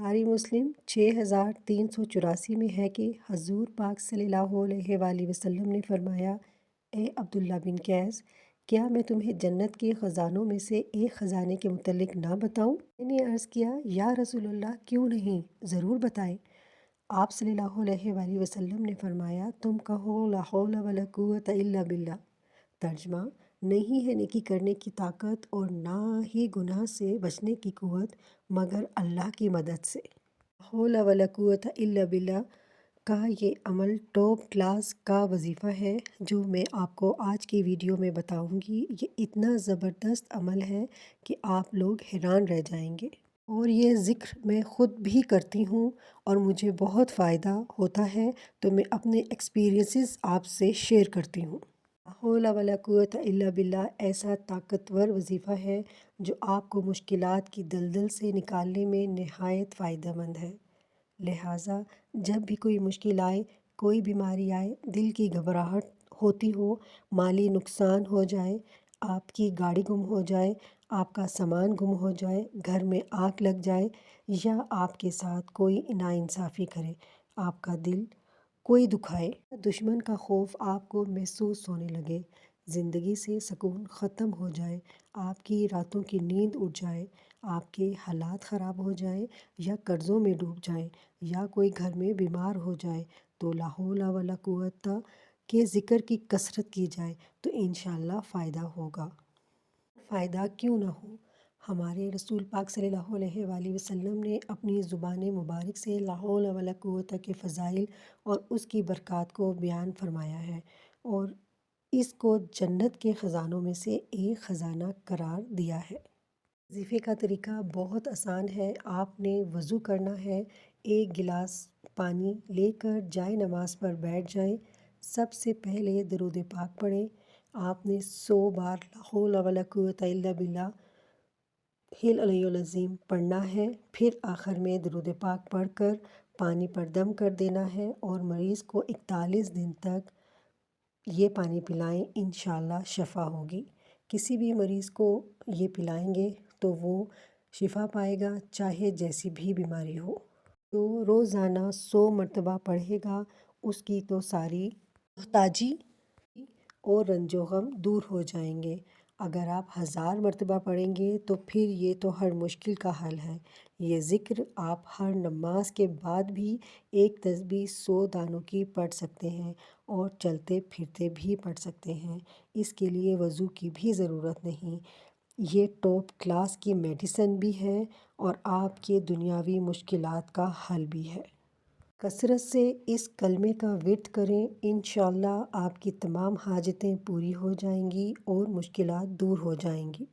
बुखारी मुस्लिम 6384 में है कि हजूर पाक सल्लल्लाहु अलैहि वसल्लम ने फरमाया, ए अब्दुल्ला बिन कैस, क्या मैं तुम्हें जन्नत के ख़जानों में से एक ख़जाने के मुतल्लिक ना बताऊं? मैंने अर्ज़ किया, या रसूलल्लाह, क्यों नहीं, ज़रूर बताएं। आप सल्लल्लाहु अलैहि वसल्लम ने फरमाया, तुम कहो ला हौला वला कुव्वता इल्ला बिल्लाह। तर्जमा, नहीं है नेकी करने की ताकत और ना ही गुनाह से बचने की कुव्वत मगर अल्लाह की मदद से। हौला वला कुव्वता इल्ला बिल्लाह का ये अमल टॉप क्लास का वजीफ़ा है जो मैं आपको आज की वीडियो में बताऊंगी। ये इतना ज़बरदस्त अमल है कि आप लोग हैरान रह जाएंगे। और ये ज़िक्र मैं ख़ुद भी करती हूँ और मुझे बहुत फ़ायदा होता है, तो मैं अपने एक्सपीरियंसेस आपसे शेयर करती हूँ। हौला वला कुव्वता इल्ला बिल्लाह ऐसा ताकतवर वजीफ़ा है जो आपको मुश्किलात की दलदल से निकालने में नहायत फ़ायदेमंद है। लिहाजा जब भी कोई मुश्किल आए, कोई बीमारी आए, दिल की घबराहट होती हो, माली नुकसान हो जाए, आपकी गाड़ी गुम हो जाए, आपका सामान गुम हो जाए, घर में आग लग जाए या आपके साथ कोई नाइंसाफ़ी करे, आपका दिल कोई दुखाए, दुश्मन का खौफ आपको महसूस होने लगे, ज़िंदगी से सुकून ख़त्म हो जाए, आपकी रातों की नींद उड़ जाए, आपके हालात ख़राब हो जाए या कर्ज़ों में डूब जाए या कोई घर में बीमार हो जाए, तो ला हौला वला कुव्वता के ज़िक्र की कसरत की जाए तो इंशाअल्लाह फ़ायदा होगा। फ़ायदा क्यों ना हो। हमारे रसूल पाक सल्लल्लाहु अलैहि वसल्लम ने अपनी ज़ुबान मुबारक से ला हौला वला कुव्वता के फ़ज़ाइल और उसकी बरक़ात को बयान फरमाया है और इसको जन्नत के ख़जानों में से एक ख़जाना करार दिया है। वज़ीफ़े का तरीका बहुत आसान है। आपने वज़ू करना है, एक गिलास पानी लेकर जाए नमाज़ पर बैठ जाएं। सबसे पहले दरूद पाक पढ़ें। आपने 100 बार ला हौला वला कुव्वता इल्ला बिल्लाह हिल अलियुल अज़ीम पढ़ना है। फिर आखिर में दरूद पाक पढ़कर पानी पर दम कर देना है और मरीज़ को 41 दिन तक ये पानी पिलाएं, इंशाअल्लाह शफ़ा होगी। किसी भी मरीज़ को ये पिलाएंगे तो वो शिफा पाएगा, चाहे जैसी भी बीमारी हो। तो रोज़ाना 100 मरतबा पढ़ेगा, उसकी तो सारी मुहताजी और रंजो गम दूर हो जाएंगे। अगर आप 1000 मरतबा पढ़ेंगे तो फिर ये तो हर मुश्किल का हल है। ये ज़िक्र आप हर नमाज के बाद भी एक तस्बीह 100 दानों की पढ़ सकते हैं और चलते फिरते भी पढ़ सकते हैं। इसके लिए वज़ू की भी ज़रूरत नहीं। ये टॉप क्लास की मेडिसिन भी है और आपके दुनियावी मुश्किलात का हल भी है। कसरत से इस कलमे का विर्द करें, इंशाअल्लाह आपकी तमाम हाजतें पूरी हो जाएंगी और मुश्किलात दूर हो जाएंगी।